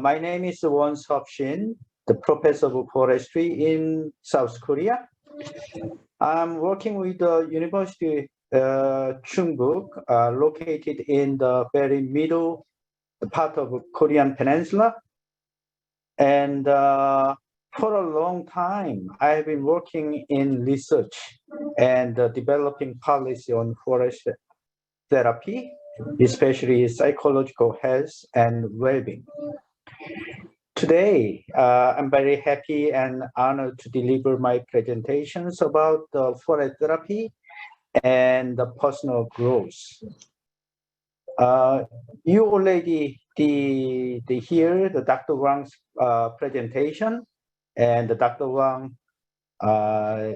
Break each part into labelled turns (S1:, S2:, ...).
S1: My name is Shin, the professor of forestry in South Korea. I'm working with the University Chungbuk, located in the very middle part of Korean Peninsula. And for a long time, I have been working in research and developing policy on forest therapy, especially psychological health and well-being. Today, I'm very happy and honored to deliver my presentations about the forest therapy and the personal growth. You already hear the Dr. Wang's presentation, and Dr. Wang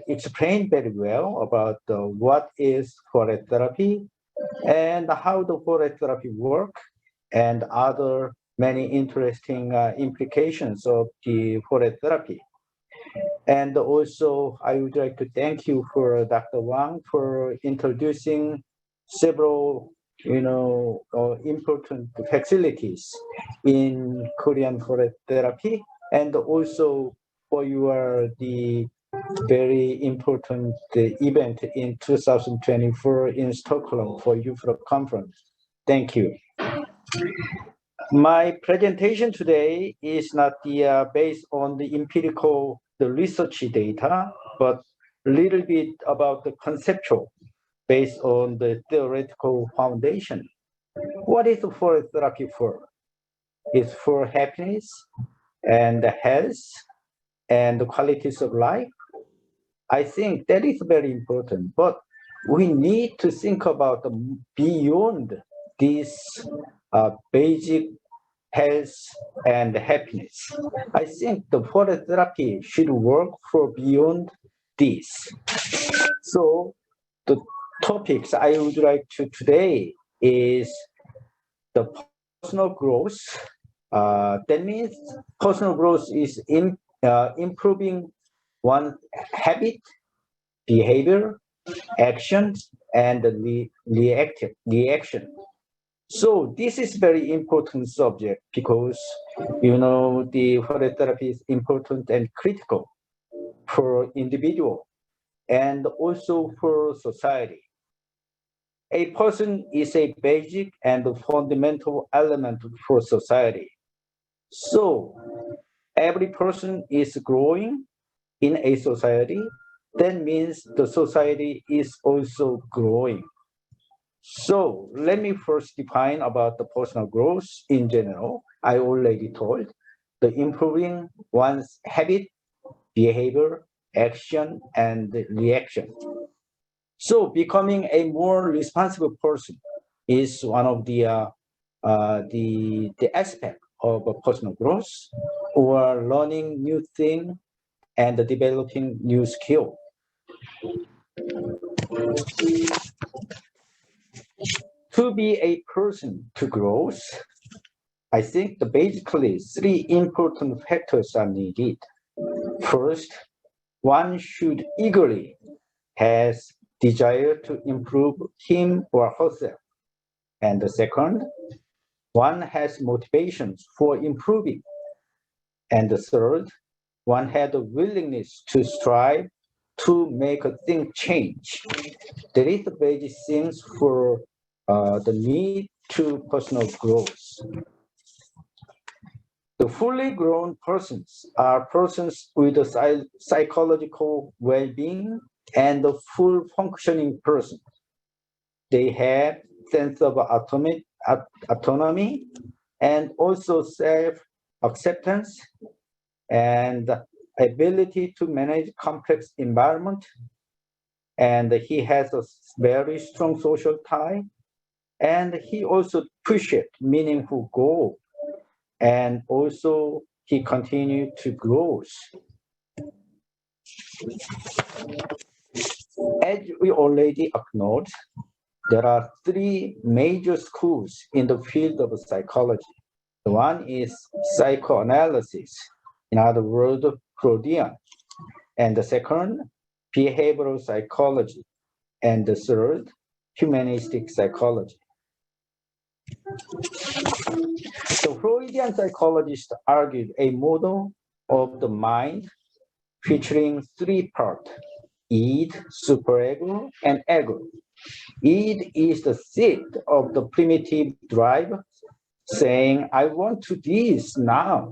S1: explained very well about what is forest therapy and how the forest therapy work and other many interesting implications of the forest therapy. And also, I would like to thank you for Dr. Wang for introducing several, important facilities in Korean forest therapy, and also for the very important event in 2024 in Stockholm for Youth Conference. Thank you. My presentation today is not based on the empirical research data, but a little bit about the conceptual based on the theoretical foundation. What is the forest therapy for? It's for happiness and health and the qualities of life. I think that is very important, but we need to think about beyond this basic health and happiness. I think the forest therapy should work for beyond this. So the topics I would like to today is the personal growth. That means personal growth is improving one habit, behavior, actions, and the reaction. So this is very important subject because, the forest therapy is important and critical for individual and also for society. A person is a basic and fundamental element for society. So every person is growing in a society. That means the society is also growing. So let me first define about the personal growth in general. I already told the improving one's habit, behavior, action, and reaction. So becoming a more responsible person is one of the aspect of personal growth, or learning new thing and developing new skill. To be a person to grow, I think basically three important factors are needed. First, one should eagerly has desire to improve him or herself. And the second, one has motivations for improving. And the third, one had the willingness to strive to make a thing change. There is the basic things for the need to personal growth. The fully grown persons are persons with a psychological well-being and the full functioning person. They have sense of autonomy and also self-acceptance and ability to manage complex environment. And he has a very strong social tie. And he also pushed meaningful goal. And also he continued to grow. As we already acknowledged, there are three major schools in the field of psychology. The one is psychoanalysis, in other words, Freudian. And the second, behavioral psychology. And the third, humanistic psychology. The Freudian psychologist argued a model of the mind featuring three parts: id, superego, and ego. Id is the seed of the primitive drive, saying, I want to this now.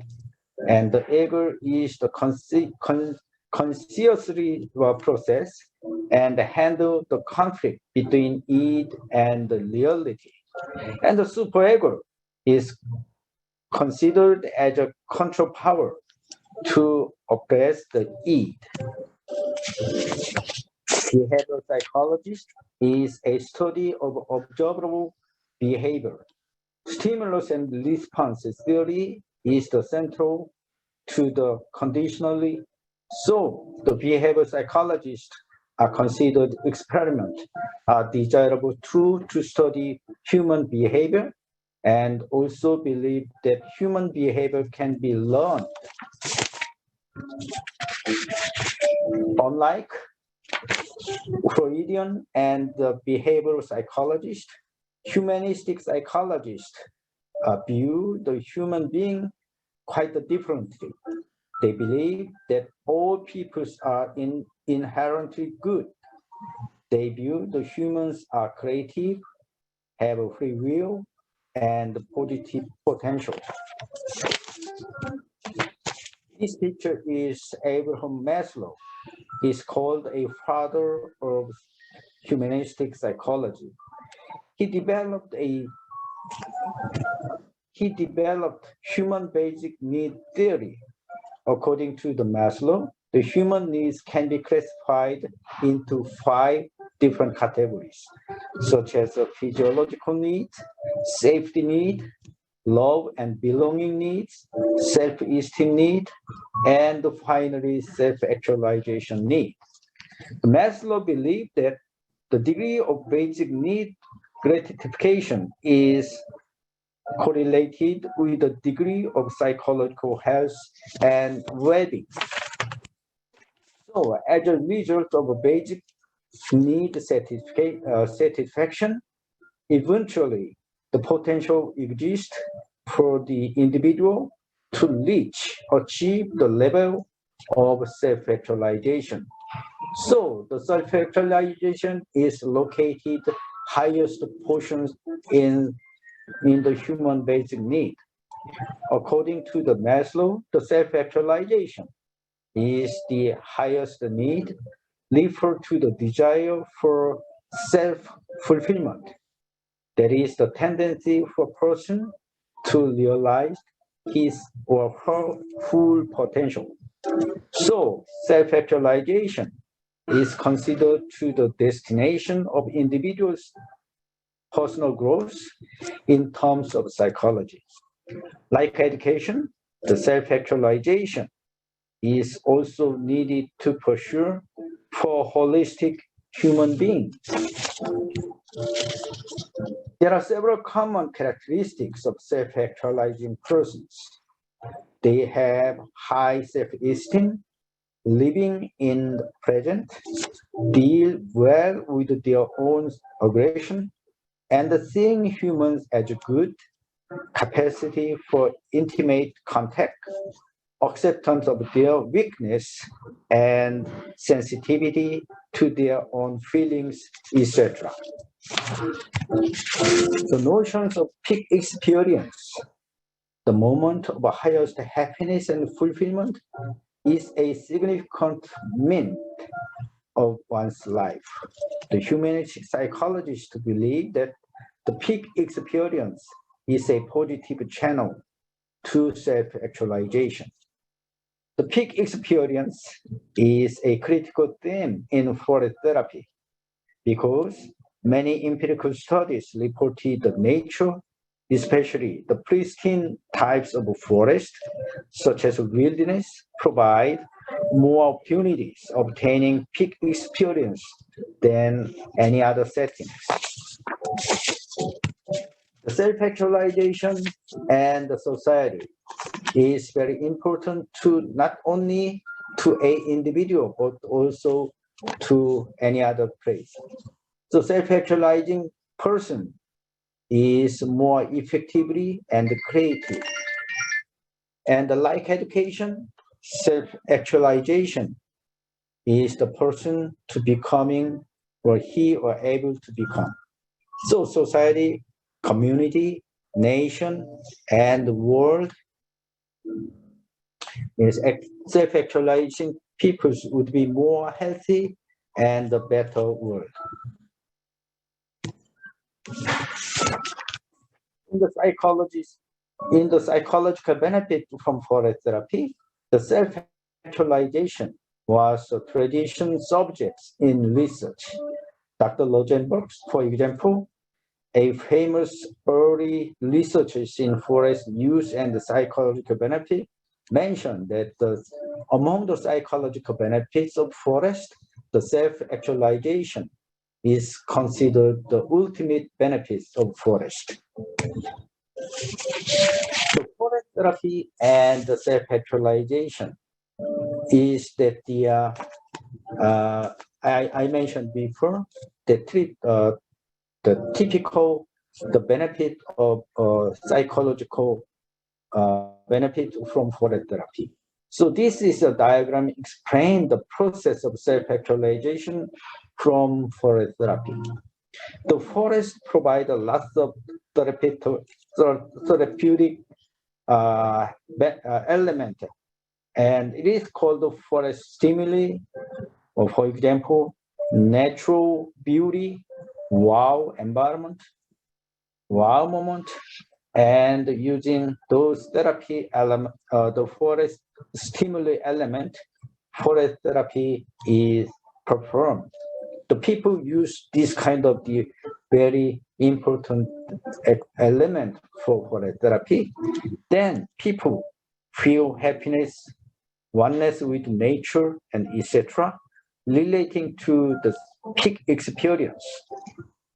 S1: And the ego is the consciously process and handle the conflict between id and the reality. And the superego is considered as a control power to oppress the id. Behavioral psychologist is a study of observable behavior. Stimulus and response theory is the central to the conditionally. So the behavioral psychologists are considered experiment, a desirable tool to study human behavior, and also believe that human behavior can be learned. Unlike Freudian and the behavioral psychologist, humanistic psychologists view the human being quite differently. They believe that all peoples are inherently good. They view the humans are creative, have a free will, and positive potential. This picture is Abraham Maslow. He's called a father of humanistic psychology. He developed human basic need theory. According to the Maslow, the human needs can be classified into 5 different categories, such as physiological needs, safety need, love and belonging needs, self-esteem need, and finally self-actualization need. Maslow believed that the degree of basic need gratification is correlated with the degree of psychological health and well-being. So as a result of a basic need satisfaction, eventually the potential exists for the individual to achieve the level of self-actualization. So the self-actualization is located highest portions in the human basic need. According to the Maslow, the self-actualization is the highest need, referred to the desire for self-fulfillment. That is the tendency for a person to realize his or her full potential. So self-actualization is considered to the destination of individuals' personal growth in terms of psychology. Like education, the self-actualization is also needed to pursue for holistic human beings. There are several common characteristics of self-actualizing persons. They have high self-esteem, living in the present, deal well with their own aggression, and seeing humans as good, capacity for intimate contact, acceptance of their weakness, and sensitivity to their own feelings, etc. The notions of peak experience, the moment of highest happiness and fulfillment, is a significant mean of one's life. The humanistic psychologists believe that the peak experience is a positive channel to self-actualization. The peak experience is a critical theme in forest therapy because many empirical studies reported that nature, especially the pristine types of forest, such as wilderness, provide more opportunities obtaining peak experience than any other settings. The self-actualization and the society is very important to not only to an individual, but also to any other place. So self-actualizing person is more effectively and creative. And like education, self-actualization is the person to becoming what he or able to become. So society, community, nation, and the world is self-actualizing people would be more healthy and a better world. In the psychological benefit from forest therapy, the self-actualization was a traditional subject in research. Dr. Rosenberg, for example, a famous early researcher in forest use and the psychological benefit, mentioned that among the psychological benefits of forest, the self-actualization is considered the ultimate benefits of forest. The forest therapy and the self-actualization is that I mentioned before the typical benefit of psychological benefit from forest therapy. So this is a diagram explain the process of self-actualization from forest therapy. The forest provide a lot of therapeutic element, and it is called the forest stimuli, or for example, natural beauty, wow environment, wow moment, and using those therapy element, the forest stimuli element, forest therapy is performed. The people use this kind of the very important element for forest therapy. Then people feel happiness, oneness with nature, and etc., relating to the peak experience.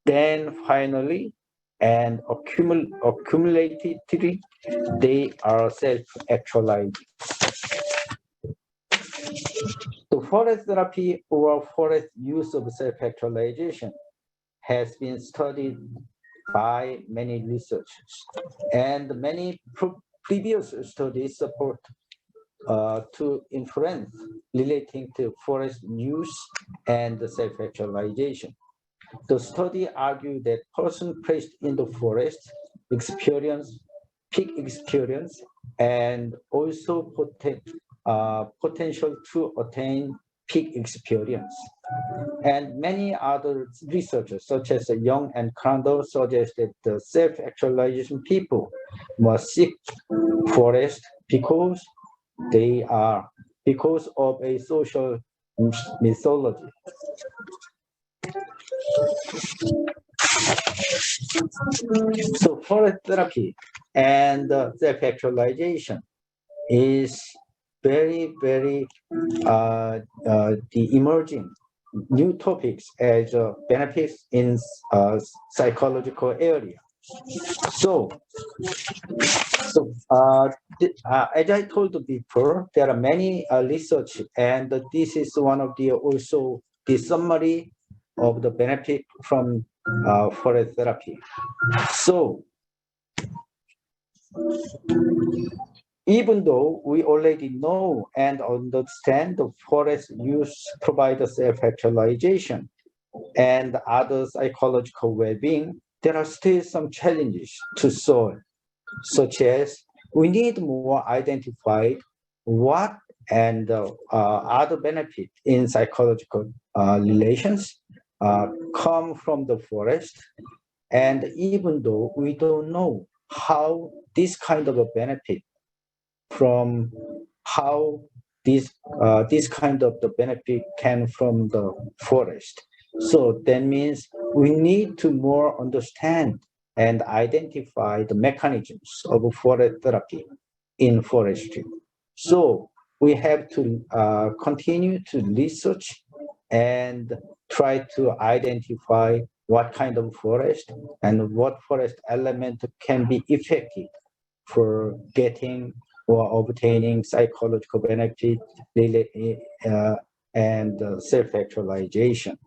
S1: Then finally, and accumulatively, they are self-actualized. The forest therapy or forest use of self-actualization has been studied by many researchers, and many previous studies support to inference relating to forest use and self-actualization. The study argued that person placed in the forest experience peak experience and also potential to attain peak experience. And many other researchers, such as Young and Crandall, suggest that the self-actualization people must seek forest because because of a social mythology. So forest therapy and self-actualization is very, very the emerging new topics as benefits in psychological area. So as I told before, there are many research, and this is one of the also the summary of the benefit from forest therapy. So even though we already know and understand the forest use provide self-actualization and other psychological well-being, there are still some challenges to solve, such as we need more identify what and other benefits in psychological relations come from the forest. And even though we don't know how this kind of a benefit from how this kind of the benefit can from the forest. So that means we need to more understand and identify the mechanisms of forest therapy in forestry. So we have to continue to research and try to identify what kind of forest and what forest element can be effective for getting or obtaining psychological benefit and self-actualization.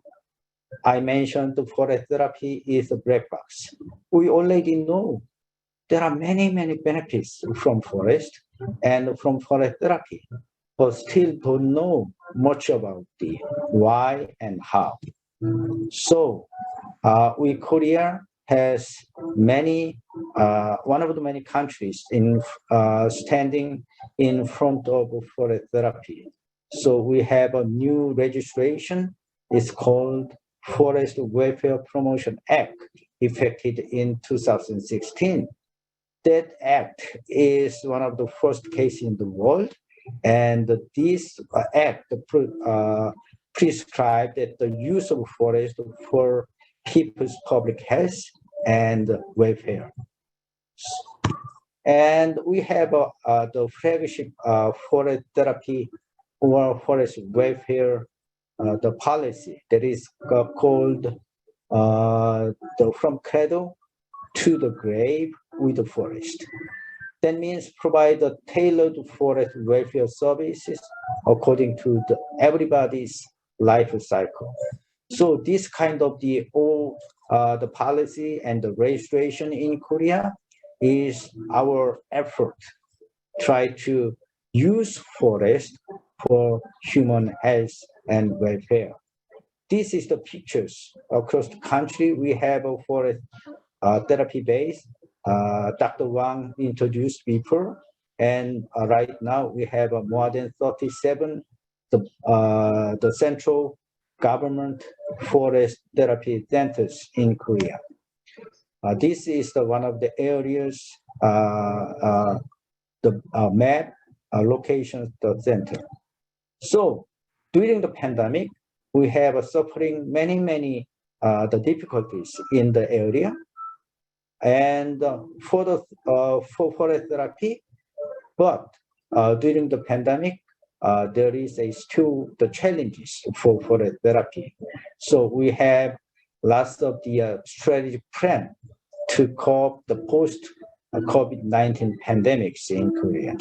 S1: I mentioned the forest therapy is a black box. We already know there are many, many benefits from forest and from forest therapy, but still don't know much about the why and how. So we Korea has many, one of the many countries in standing in front of forest therapy. So we have a new registration. It's called Forest Welfare Promotion Act, effected in 2016. That act is one of the first cases in the world, and this act prescribed that the use of forest for people's public health and welfare. And we have the flagship forest therapy or forest welfare the policy that is called the From Cradle to the Grave with the Forest. That means provide a tailored forest welfare services according to everybody's life cycle. So this kind of the policy and the registration in Korea is our effort, try to use forest for human health and welfare. This is the pictures across the country. We have a forest therapy base. Dr. Wang introduced before, and right now we have more than 37 the central government forest therapy centers in Korea. This is one of the areas, the map locations, the center. So during the pandemic, we have suffering many the difficulties in the area, and for forest therapy, but during the pandemic, there is still the challenges for forest therapy. So we have lots of the strategic plan to cope the post-COVID-19 pandemics in Korea.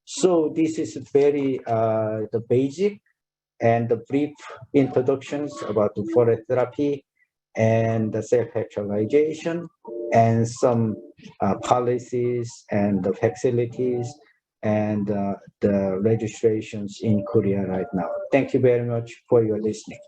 S1: So this is very the basic and the brief introductions about the forest therapy and the self-actualization and some policies and the facilities and the registrations in Korea right now. Thank you very much for your listening.